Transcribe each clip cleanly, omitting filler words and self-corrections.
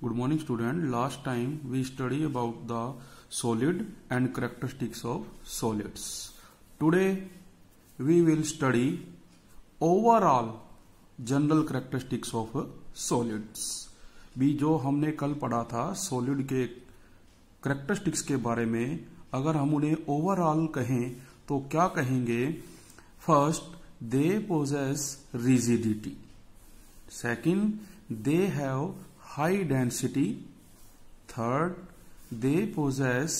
Good morning student. Last time we studied about the solid and characteristics of solids. Today we will study overall general characteristics of solids. भी जो हमने कल पढ़ा था solid के characteristics के बारे में, अगर हम उन्हें overall कहें तो क्या कहेंगे? First, they possess rigidity. Second, they have high density. Third, they possess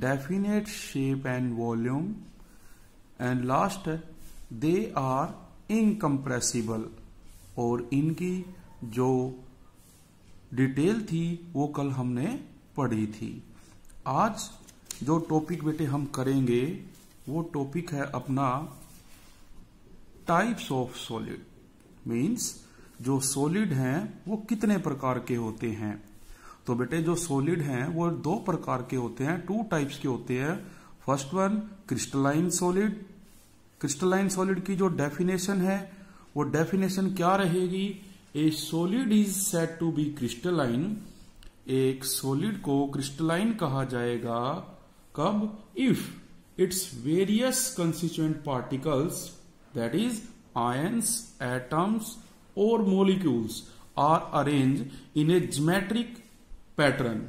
definite shape and volume. And last, they are incompressible. और इनकी जो डिटेल थी वो कल हमने पढ़ी थी. आज जो टॉपिक बेटे हम करेंगे वो टॉपिक है अपना टाइप्स ऑफ सॉलिड. मीन्स जो सॉलिड हैं वो कितने प्रकार के होते हैं. तो बेटे जो सॉलिड हैं वो दो प्रकार के होते हैं, टू टाइप्स के होते हैं. First one crystalline solid. Crystalline solid की जो डेफिनेशन है वो डेफिनेशन क्या रहेगी? A solid is said to be crystalline. एक सॉलिड को क्रिस्टलाइन कहा जाएगा कब? If its various constituent particles, that is ions, atoms or molecules are arranged in a geometric pattern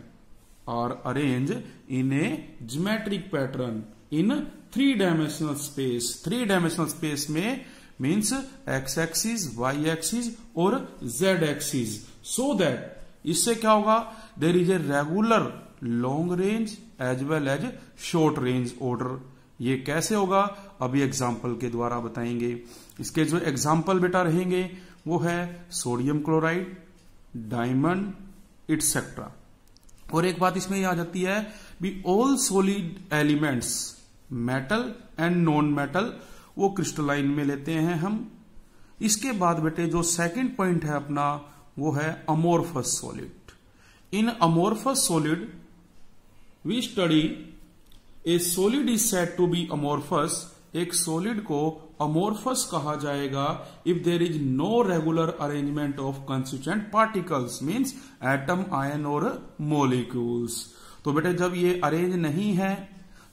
in three-dimensional space. Three-dimensional space में means x-axis, y-axis और z-axis. So that इससे क्या होगा? There is a regular long range as well as short range order. ये कैसे होगा अभी example के द्वारा बताएंगे. इसके जो एग्जाम्पल बेटा रहेंगे वो है सोडियम क्लोराइड, डायमंड, इटसेट्रा. और एक बात इसमें आ जाती है भी all solid elements, metal and non metal, वो क्रिस्टलाइन में लेते हैं हम. इसके बाद बेटे जो सेकंड पॉइंट है अपना वो है amorphous solid. In amorphous solid we study a solid is said to be amorphous. एक सॉलिड को अमोर्फस कहा जाएगा if there is no regular arrangement of constituent particles, means atom, ion और मोलिक्यूल्स. तो बेटे जब ये अरेंज नहीं है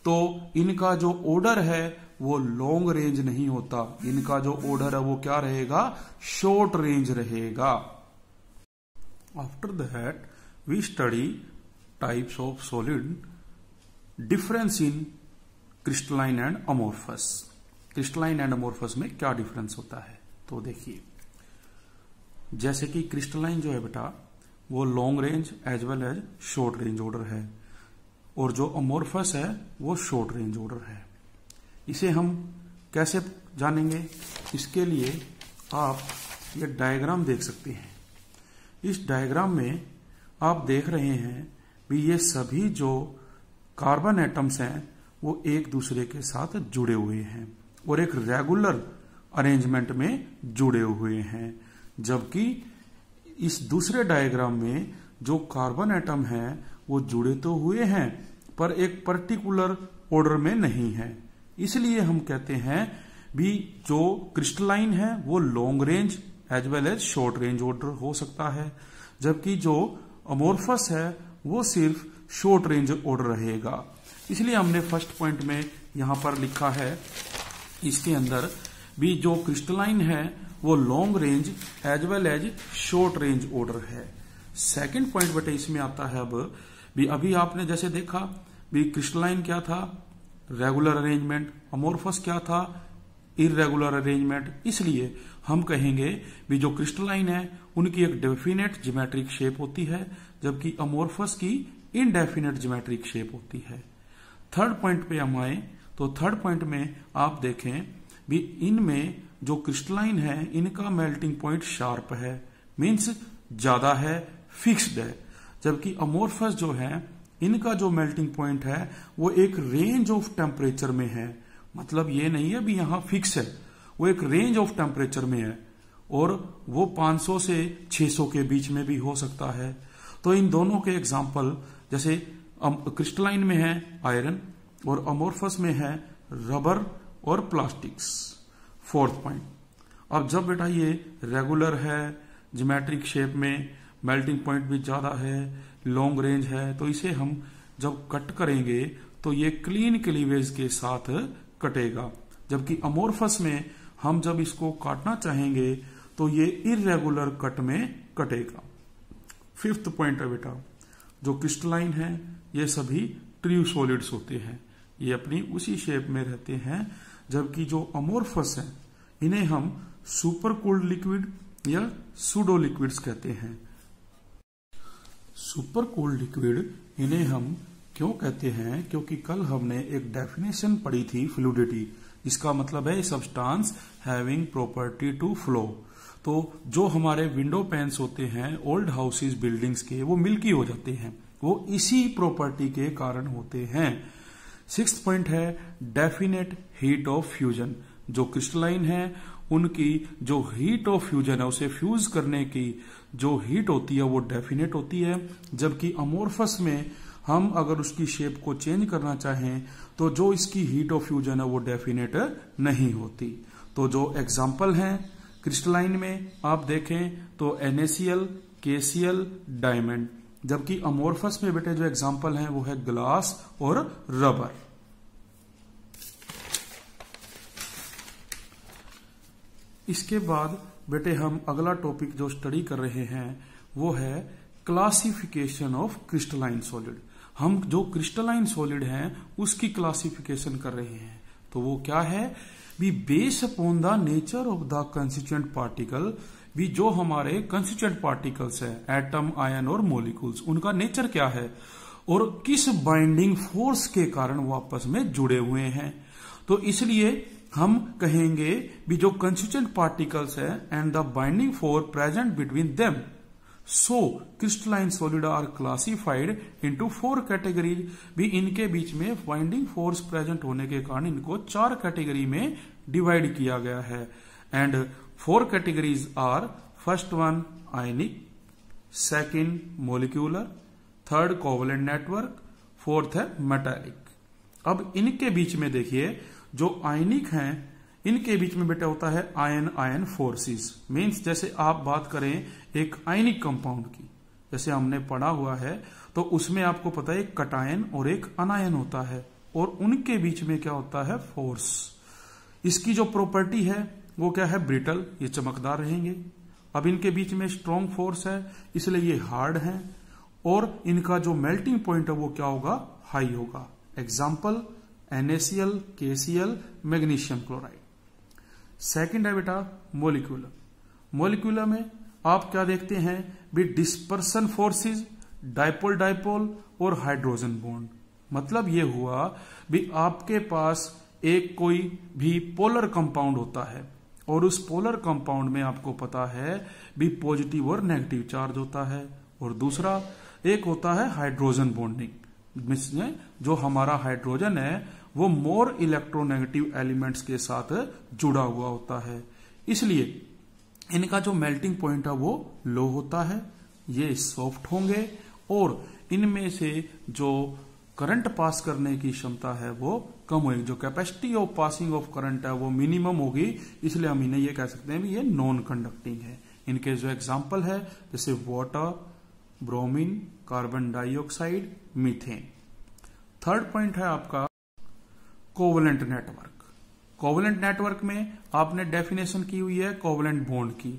तो इनका जो ऑर्डर है वो लॉन्ग रेंज नहीं होता. इनका जो ऑर्डर है वो क्या रहेगा? शॉर्ट रेंज रहेगा. After that we study types of solid, difference in crystalline and amorphous. Crystalline and amorphous में क्या डिफरेंस होता है? तो देखिए, जैसे कि क्रिस्टलाइन जो है बेटा वो long range as well as short range order है, और जो अमोर्फस है वो शॉर्ट रेंज ऑर्डर है. इसे हम कैसे जानेंगे? इसके लिए आप ये डायग्राम देख सकते हैं. इस डायग्राम में आप देख रहे हैं भी ये सभी जो कार्बन एटम्स हैं वो एक दूसरे के साथ जुड़े हुए हैं और एक रेगुलर अरेंजमेंट में जुड़े हुए हैं. जबकि इस दूसरे डायग्राम में जो कार्बन एटम हैं वो जुड़े तो हुए हैं पर एक पर्टिकुलर ऑर्डर में नहीं है. इसलिए हम कहते हैं भी जो क्रिस्टलाइन है वो long range as well as short range order हो सकता है, जबकि जो अमोर्फस है वो सिर्फ शॉर्ट रेंज ऑर्डर रहेगा. इसलिए हमने फर्स्ट पॉइंट में यहां पर लिखा है इसके अंदर भी जो क्रिस्टलाइन है वो long range as well as short range order है. सेकंड पॉइंट बेटे इसमें आता है अब भी, अभी आपने जैसे देखा भी क्रिस्टलाइन क्या था? Regular arrangement. अमोर्फस क्या था? Irregular arrangement. इसलिए हम कहेंगे भी जो क्रिस्टलाइन है उनकी एक डेफिनेट ज्योमेट्रिक शेप होती है, जबकि अमोर्फस की इनडेफिनेट ज्योमेट्रिक शेप होती है. थर्ड पॉइंट पे हम आए तो थर्ड पॉइंट में आप देखें भी इनमें जो क्रिस्टलाइन है इनका मेल्टिंग पॉइंट शार्प है, मींस ज्यादा है, फिक्स्ड है. जबकि अमोर्फस जो है इनका जो मेल्टिंग पॉइंट है वो एक रेंज ऑफ टेम्परेचर में है. मतलब ये नहीं है भी यहां फिक्स है, वो एक रेंज ऑफ टेम्परेचर में है और वो 500 से 600 के बीच में भी हो सकता है. तो इन दोनों के एग्जाम्पल जैसे क्रिस्टलाइन में है आयरन और अमोर्फस में है रबर और प्लास्टिक्स. फोर्थ पॉइंट, अब जब बेटा ये रेगुलर है, ज्योमेट्रिक शेप में, मेल्टिंग पॉइंट भी ज्यादा है, लॉन्ग रेंज है, तो इसे हम जब कट करेंगे तो ये क्लीन क्लीवेज के साथ कटेगा। जबकि अमोर्फस में हम जब इसको काटना चाहेंगे तो ये इरेगुलर कट में कटेगा। फिफ्थ पॉइंट है बेटा, जो क्रिस्टलाइन है ये सभी ट्रू सॉलिड्स होते हैं, ये अपनी उसी शेप में रहते हैं। जबकि जो अमोर्फस है इन्हें हम सुपर कूल्ड लिक्विड या सूडो लिक्विड्स कहते हैं। सुपर कूल्ड लिक्विड इन्हें हम क्यों कहते हैं, क्योंकि कल हमने एक डेफिनेशन पढ़ी थी फ्लूइडिटी, इसका मतलब है substance having property to flow. तो जो हमारे विंडो पैन्स होते हैं ओल्ड हाउसेस बिल्डिंग्स के, वो मिल्की हो जाते हैं, वो इसी प्रॉपर्टी के कारण होते हैं। सिक्स्थ पॉइंट है डेफिनेट हीट ऑफ फ्यूजन। जो क्रिस्टलाइन है उनकी जो हीट ऑफ फ्यूजन है, उसे फ्यूज करने की जो हीट होती है वो डेफिनेट होती है। जबकि अमोर्फस में हम अगर उसकी शेप को चेंज करना चाहें तो जो इसकी हीट ऑफ फ्यूजन है वो डेफिनेट नहीं होती। तो जो एग्जाम्पल हैं क्रिस्टलाइन में आप देखें तो NaCl, KCl, डायमंड। जबकि अमोर्फस में बेटे जो एग्जाम्पल हैं वो है ग्लास और रबर। इसके बाद बेटे हम अगला टॉपिक जो स्टडी कर रहे हैं वो है क्लासिफिकेशन ऑफ क्रिस्टलाइन सॉलिड। हम जो क्रिस्टलाइन सॉलिड हैं उसकी क्लासिफिकेशन कर रहे हैं। तो वो क्या है, be base upon the nature of the constituent particle. भी जो हमारे कंस्टिट्यूएंट पार्टिकल्स है, एटम, आयन और मॉलिक्यूल्स, उनका नेचर क्या है और किस बाइंडिंग फोर्स के कारण वो आपस में जुड़े हुए हैं। तो इसलिए हम कहेंगे भी जो कंस्टिट्यूएंट पार्टिकल्स है and the binding force present between them. So crystalline solid are classified into 4 categories. भी इनके बीच में बाइंडिंग फोर्स प्रेजेंट होने के कारण इनको 4 कैटेगरी में डिवाइड किया गया है। And 4 categories are, first one ionic, second molecular, third covalent network, fourth है मेटालिक। अब इनके बीच में देखिए जो आयनिक हैं इनके बीच में बेटा होता है आयन आयन फोर्सेस। मीन्स जैसे आप बात करें एक आयनिक कंपाउंड की, जैसे हमने पढ़ा हुआ है तो उसमें आपको पता है एक कटायन और एक अनायन होता है और उनके बीच में क्या होता है फोर्स। इसकी जो प्रॉपर्टी है वो क्या है, ब्रिटल, ये चमकदार रहेंगे। अब इनके बीच में स्ट्रॉन्ग फोर्स है इसलिए ये हार्ड है और इनका जो मेल्टिंग पॉइंट है वो क्या होगा, हाई होगा। Example NaCl, KCl, magnesium chloride. Second है बेटा मॉलिक्यूलर। मॉलिक्यूलर में आप क्या देखते हैं भी डिस्पर्सन फोर्सेस, डाइपोल डाइपोल और हाइड्रोजन बॉन्ड। मतलब ये हुआ भी आपके पास एक कोई भी पोलर कंपाउंड होता है और उस पोलर कंपाउंड में आपको पता है भी पॉजिटिव और नेगेटिव चार्ज होता है, और दूसरा एक होता है हाइड्रोजन बॉन्डिंग, जिसमें जो हमारा हाइड्रोजन है वो मोर इलेक्ट्रोनेगेटिव एलिमेंट्स के साथ जुड़ा हुआ होता है। इसलिए इनका जो मेल्टिंग पॉइंट है वो लो होता है, ये सॉफ्ट होंगे और इनमें से जो करंट पास करने की क्षमता है वो कम होगी। जो capacity of passing of current है वो मिनिमम होगी, इसलिए हम इन्हें ये कह सकते हैं भी ये नॉन कंडक्टिंग है। इनके जो एग्जाम्पल है जैसे water, bromine, carbon dioxide, methane. Third point है आपका कोवलेंट नेटवर्क। कोवलेंट नेटवर्क में आपने डेफिनेशन की हुई है कोवलेंट बॉन्ड की,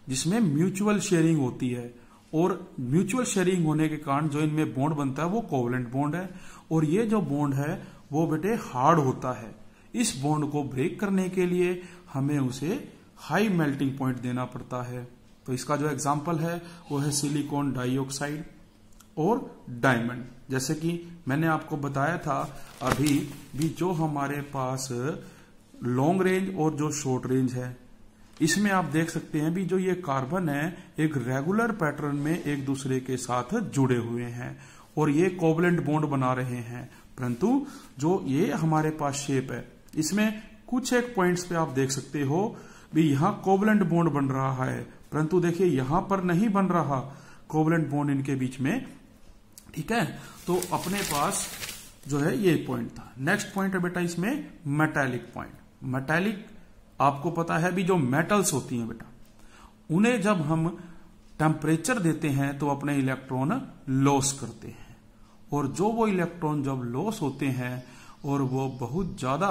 जिसमें म्यूचुअल शेयरिंग होती है और म्यूचुअल शेयरिंग होने के कारण जो इनमें बॉन्ड बनता है वो कोवलेंट बॉन्ड है। और ये जो बॉन्ड है वो बेटे हार्ड होता है। इस बॉन्ड को ब्रेक करने के लिए हमें उसे हाई मेल्टिंग पॉइंट देना पड़ता है। तो इसका जो एग्जाम्पल है वो है सिलिकॉन डाइऑक्साइड और डायमंड। जैसे कि मैंने आपको बताया था अभी भी, जो हमारे पास लॉन्ग रेंज और जो शॉर्ट रेंज है, इसमें आप देख सकते हैं भी जो ये कार्बन है एक रेगुलर पैटर्न में एक दूसरे के साथ जुड़े हुए हैं और ये कोवलेंट बॉन्ड बना रहे हैं। परंतु जो ये हमारे पास शेप है इसमें कुछ एक पॉइंट्स पे आप देख सकते हो भी यहां कोवलेंट बॉन्ड बन रहा है, परंतु देखिए यहां पर नहीं बन रहा कोवलेंट बॉन्ड इनके बीच में। ठीक है, तो अपने पास जो है ये पॉइंट था। नेक्स्ट पॉइंट है बेटा इसमें मेटालिक पॉइंट। मेटालिक आपको पता है भी जो मेटल्स होती हैं बेटा, उन्हें जब हम टेम्परेचर देते हैं तो अपने इलेक्ट्रॉन लॉस करते हैं, और जो वो इलेक्ट्रॉन जब लॉस होते हैं और वो बहुत ज्यादा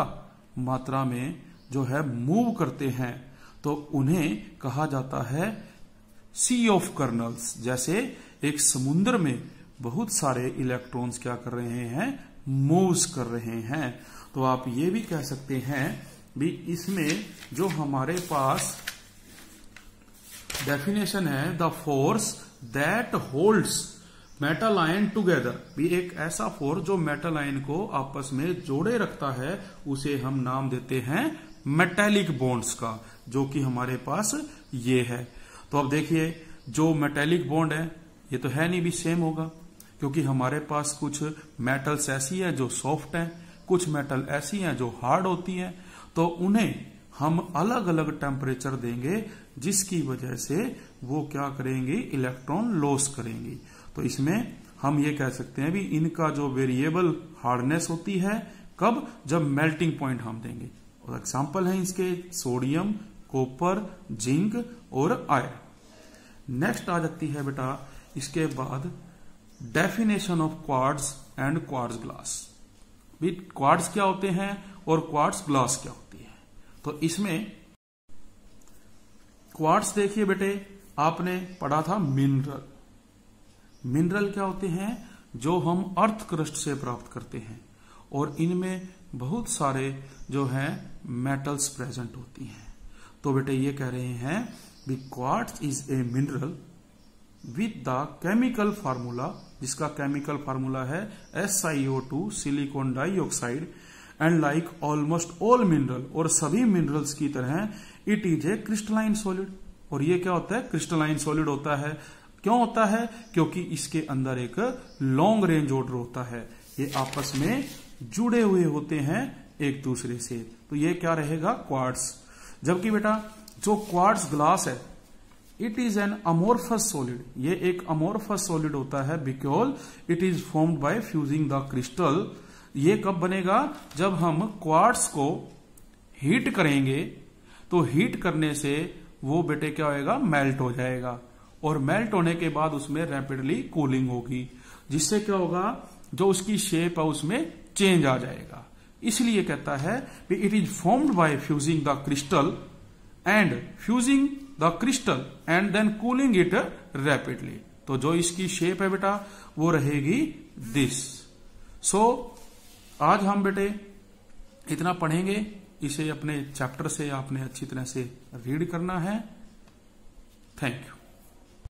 मात्रा में जो है मूव करते हैं तो उन्हें कहा जाता है सी ऑफ कर्नल्स। जैसे एक समुद्र में बहुत सारे इलेक्ट्रॉन्स क्या कर रहे हैं, मूव्स कर रहे हैं। तो आप ये भी कह सकते हैं भी इसमें जो हमारे पास डेफिनेशन है, the force that holds metal ion together, भी एक ऐसा फोर्स जो मेटल आयन को आपस में जोड़े रखता है, उसे हम नाम देते हैं मेटेलिक बॉन्ड्स का, जो कि हमारे पास ये है। तो अब देखिए जो मेटेलिक बॉन्ड है ये तो है नहीं भी सेम होगा, क्योंकि हमारे पास कुछ मेटल्स ऐसी है जो सॉफ्ट हैं, कुछ मेटल ऐसी हैं जो हार्ड होती हैं, तो उन्हें हम अलग अलग टेम्परेचर देंगे जिसकी वजह से वो क्या करेंगे, इलेक्ट्रॉन लॉस करेंगी। तो इसमें हम ये कह सकते हैं भी इनका जो वेरिएबल हार्डनेस होती है कब, जब मेल्टिंग पॉइंट हम देंगे। और एग्जांपल है इसके सोडियम, कॉपर, जिंक और आयरन। नेक्स्ट आ जाती है बेटा इसके बाद definition of quartz and quartz glass. भी क्वार्ट्ज क्या होते हैं और क्वार्ट्ज ग्लास क्या होती है। तो इसमें क्वार्ट्ज देखिए बेटे, आपने पढ़ा था मिनरल। मिनरल क्या होते हैं, जो हम अर्थ क्रस्ट से प्राप्त करते हैं, और इनमें बहुत सारे जो है मेटल्स प्रेजेंट होती हैं। तो बेटे ये कह रहे हैं भी quartz is a mineral with the chemical formula, जिसका केमिकल फार्मूला है SiO2 silicon dioxide, and like almost all mineral, और सभी मिनरल्स की तरह it is a crystalline solid. और ये क्या होता है, क्रिस्टलाइन सॉलिड होता है। क्यों होता है, क्योंकि इसके अंदर एक लॉन्ग रेंज ऑर्डर होता है, ये आपस में जुड़े हुए होते हैं एक दूसरे से। तो ये क्या रहेगा, क्वार्ट्ज। जबकि बेटा जो क्वार्ट्ज ग्लास है it is an amorphous solid, ये एक अमोर्फस सॉलिड होता है because it is formed by fusing the crystal. ये कब बनेगा, जब हम क्वार्ट्ज को हीट करेंगे, तो हीट करने से वो बेटे क्या होएगा, मेल्ट हो जाएगा, और मेल्ट होने के बाद उसमें रैपिडली कूलिंग होगी, जिससे क्या होगा, जो उसकी शेप है उसमें चेंज आ जाएगा। इसलिए कहता है कि it is formed by fusing the crystal and then cooling it rapidly. तो जो इसकी शेप है बेटा वो रहेगी दिस। सो आज हम बेटे इतना पढ़ेंगे, इसे अपने चैप्टर से आपने अच्छी तरह से रीड करना है। Thank you.